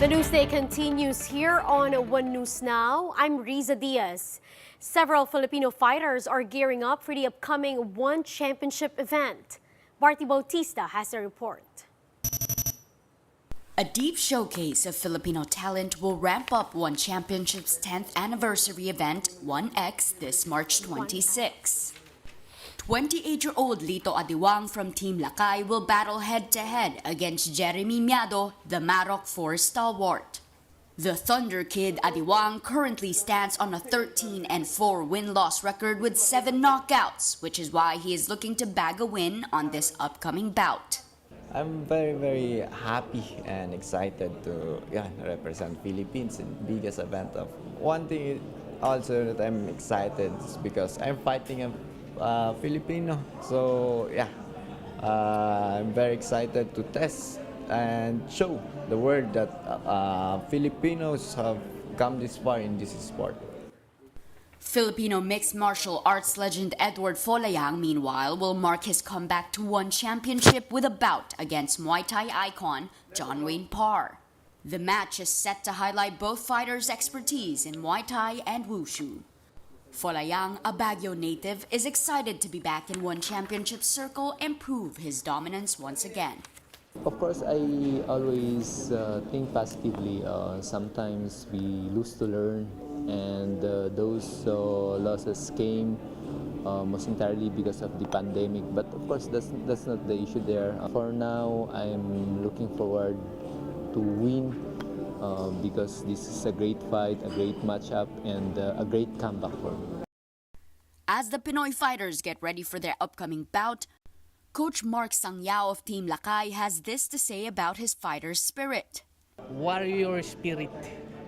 The Newsday continues here on One News Now. I'm Riza Diaz. Several Filipino fighters are gearing up for the upcoming One Championship event. Marty Bautista has a report. A deep showcase of Filipino talent will ramp up One Championship's 10th anniversary event, 1X, this March 26. 28-year-old Lito Adiwang from Team Lakay will battle head-to-head against Jeremy Miado, the Marok 4 stalwart. The Thunder Kid Adiwang currently stands on a 13-4 win-loss record with 7 knockouts, which is why he is looking to bag a win on this upcoming bout. I'm very happy and excited to represent Philippines in the biggest event of. One thing also that I'm excited is because I'm fighting a Filipino, so I'm very excited to test and show the world that Filipinos have come this far in this sport. Filipino mixed martial arts legend Edward Folayang, meanwhile, will mark his comeback to One Championship with a bout against Muay Thai icon John Wayne Parr. The match is set to highlight both fighters' expertise in Muay Thai and Wushu. Folayang, a Baguio native, is excited to be back in One Championship circle and prove his dominance once again. Of course, I always think positively. Sometimes we lose to learn, and those losses came most entirely because of the pandemic. But of course, that's not the issue there. For now, I'm looking forward to win because this is a great fight, a great matchup, and a great comeback for me. As the Pinoy fighters get ready for their upcoming bout, Coach Mark Sangyao of Team Lakay has this to say about his fighter's spirit. Warrior spirit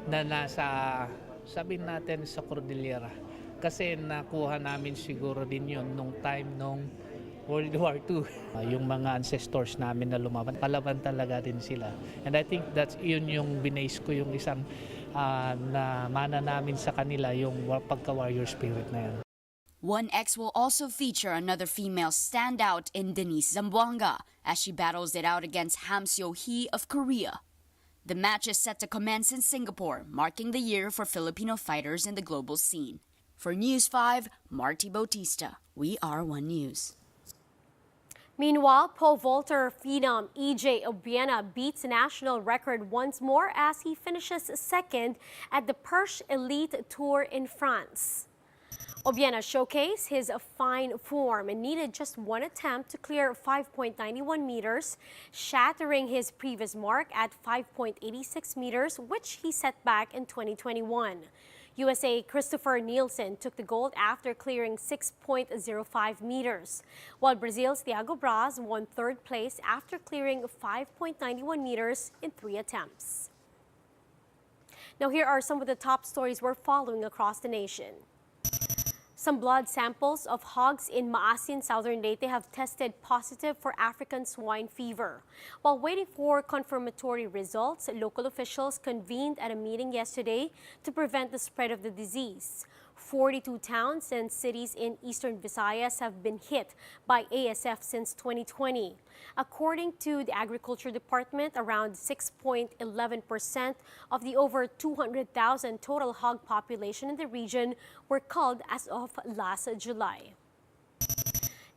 na nasa, sabihin natin, sa Cordillera. Kasi nakuha namin siguro din yun nung time nung World War II. Yung mga ancestors namin na lumaban, palaban talaga din sila. And I think that's yun yung binase ko, yung isang na mana namin sa kanila, yung pagka-warrior spirit na yan. 1X will also feature another female standout in Denise Zamboanga as she battles it out against Ham Seo-hee of Korea. The match is set to commence in Singapore, marking the year for Filipino fighters in the global scene. For News 5, Marty Bautista. We are One News. Meanwhile, pole vaulter phenom EJ Obiena beats national record once more as he finishes second at the Perche Elite Tour in France. Obiena showcased his fine form and needed just one attempt to clear 5.91 meters, shattering his previous mark at 5.86 meters, which he set back in 2021. USA Christopher Nielsen took the gold after clearing 6.05 meters, while Brazil's Thiago Braz won third place after clearing 5.91 meters in 3 attempts. Now here are some of the top stories we're following across the nation. Some blood samples of hogs in Maasin, southern Leyte have tested positive for African swine fever. While waiting for confirmatory results, local officials convened at a meeting yesterday to prevent the spread of the disease. 42 towns and cities in eastern Visayas have been hit by ASF since 2020. According to the Agriculture Department, around 6.11% of the over 200,000 total hog population in the region were culled as of last July.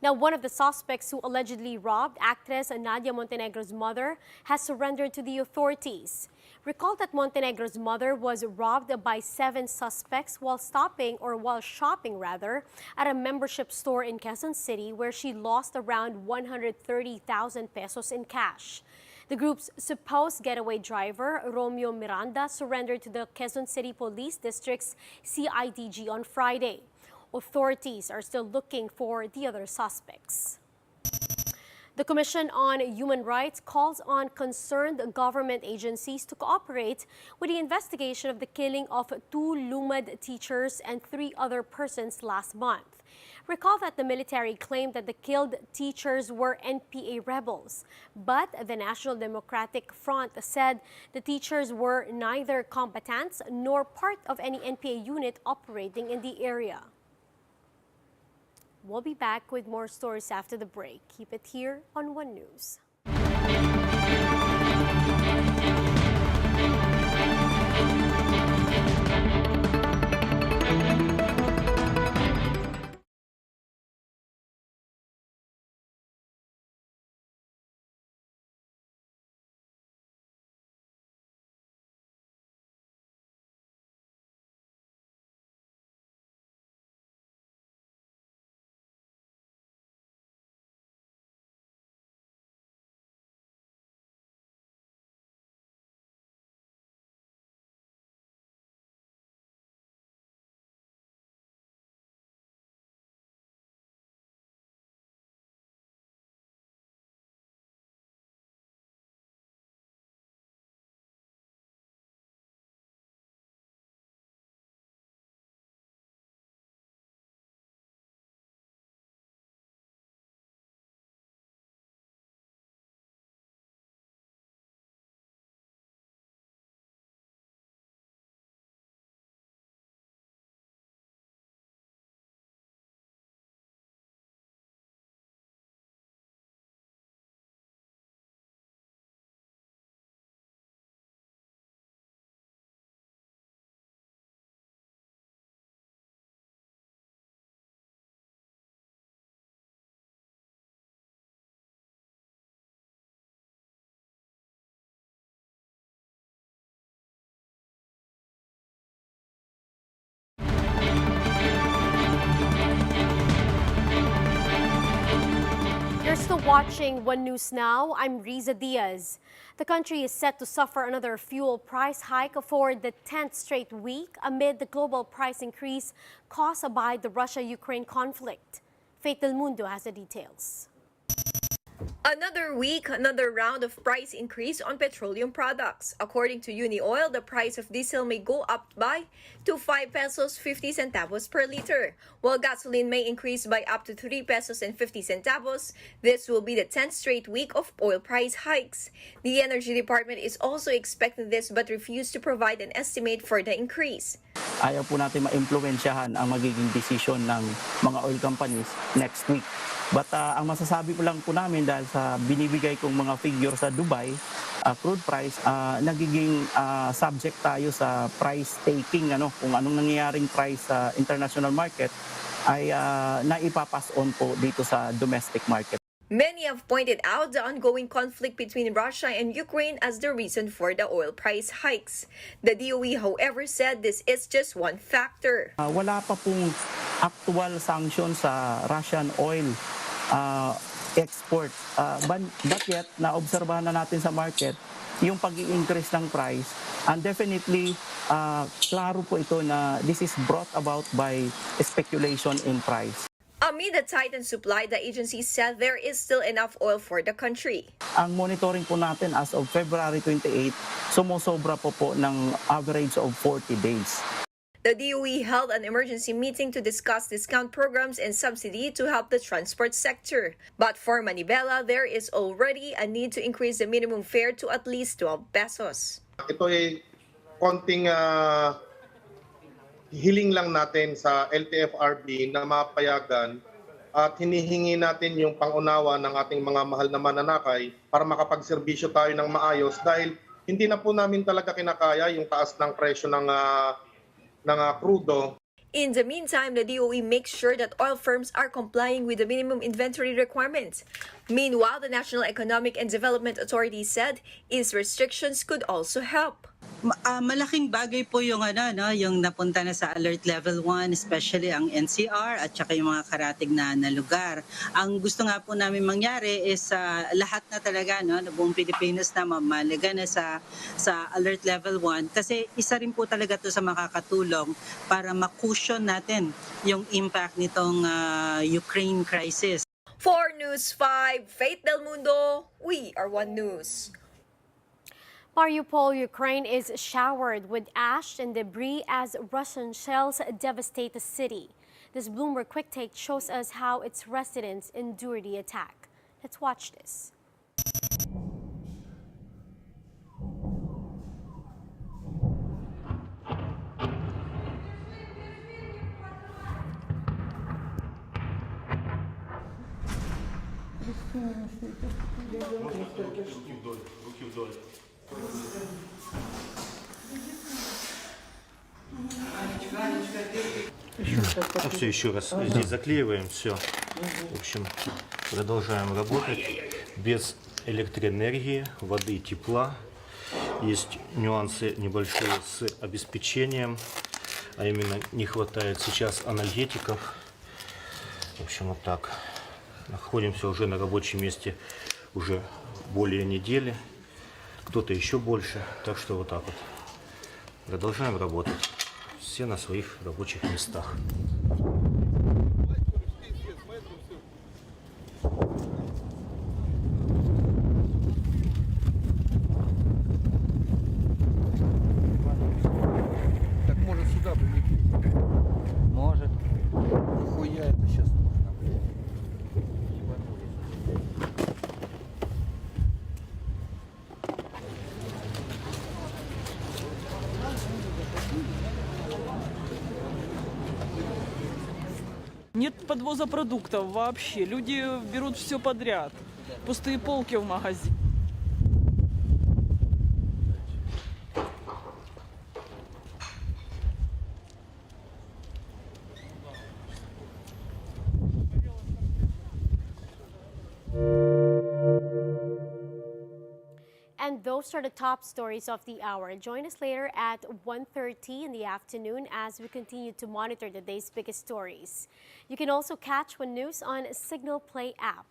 Now, one of the suspects who allegedly robbed actress Nadia Montenegro's mother has surrendered to the authorities. Recall that Montenegro's mother was robbed by 7 suspects while shopping at a membership store in Quezon City, where she lost around 130,000 pesos in cash. The group's supposed getaway driver, Romeo Miranda, surrendered to the Quezon City Police District's CIDG on Friday. Authorities are still looking for the other suspects. The Commission on Human Rights calls on concerned government agencies to cooperate with the investigation of the killing of 2 Lumad teachers and 3 other persons last month. Recall that the military claimed that the killed teachers were NPA rebels, but the National Democratic Front said the teachers were neither combatants nor part of any NPA unit operating in the area. We'll be back with more stories after the break. Keep it here on One News. Watching One News Now, I'm Riza Diaz. The country is set to suffer another fuel price hike for the 10th straight week amid the global price increase caused by the Russia-Ukraine conflict. Faith Del Mundo has the details. Another week, another round of price increase on petroleum products. According to UniOil, the price of diesel may go up by to 5 pesos 50 centavos per liter, while gasoline may increase by up to 3 pesos and 50 centavos. This will be the 10th straight week of oil price hikes. The Energy Department is also expecting this but refused to provide an estimate for the increase. Ayaw po natin ma-impluwensyahan ang magiging desisyon ng mga oil companies next week. But ang masasabi ko lang po namin dahil sa binibigay kong mga figure sa Dubai, crude price, nagiging subject tayo sa price taking, kung anong nangyayaring price sa international market ay naipapass on po dito sa domestic market. Many have pointed out the ongoing conflict between Russia and Ukraine as the reason for the oil price hikes. The DOE, however, said this is just one factor. Wala pa pong actual sanction sa Russian oil export. But yet, naobserbahan na natin sa market yung pag-i-increase ng price. And definitely, klaro po ito na this is brought about by speculation in price. Amid the tightened supply, the agency said there is still enough oil for the country. Ang monitoring po natin as of February 28, sumusobra po ng average of 40 days. The DOE held an emergency meeting to discuss discount programs and subsidy to help the transport sector. But for Manibela, there is already a need to increase the minimum fare to at least 12 pesos. Ito ay konting hiling lang natin sa LTFRB na mapayagan at hinihingi natin yung pangunawa ng ating mga mahal na mananakay para makapagserbisyo tayo ng maayos dahil hindi na po namin talaga kinakaya yung taas ng presyo ng krudo. In the meantime, the DOE makes sure that oil firms are complying with the minimum inventory requirements. Meanwhile, the National Economic and Development Authority said its restrictions could also help. Malaking bagay po yung yung napunta na sa alert level 1, especially ang NCR at saka yung mga karatig na lugar. Ang gusto nga po namin mangyari is lahat na talaga na buong Pilipinas na mamalaga na sa alert level 1 kasi isa rin po talaga to sa makakatulong para ma-cushion natin yung impact nitong Ukraine crisis. For News 5, Faith Del Mundo, we are One News. Mariupol, Ukraine is showered with ash and debris as Russian shells devastate the city. This Bloomberg Quick Take shows us how its residents endure the attack. Let's watch this. Все еще раз здесь заклеиваем, все. В общем, продолжаем работать без электроэнергии, воды, тепла. Есть нюансы небольшие с обеспечением, а именно не хватает сейчас анальгетиков. В общем, вот так. Находимся уже на рабочем месте уже более недели, кто-то еще больше, так что вот так вот. Продолжаем работать. Все на своих рабочих местах. Так может сюда прилететь? Может. Нихуя это сейчас нужно, блядь. Нет подвоза продуктов вообще. Люди берут все подряд. Пустые полки в магазине. And those are the top stories of the hour. Join us later at 1:30 in the afternoon as we continue to monitor the day's biggest stories. You can also catch One News on Signal Play app.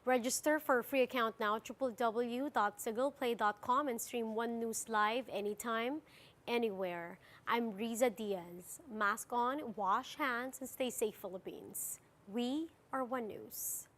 Register for a free account now, www.signalplay.com, and stream One News live anytime, anywhere. I'm Riza Diaz. Mask on, wash hands, and stay safe, Philippines. We are One News.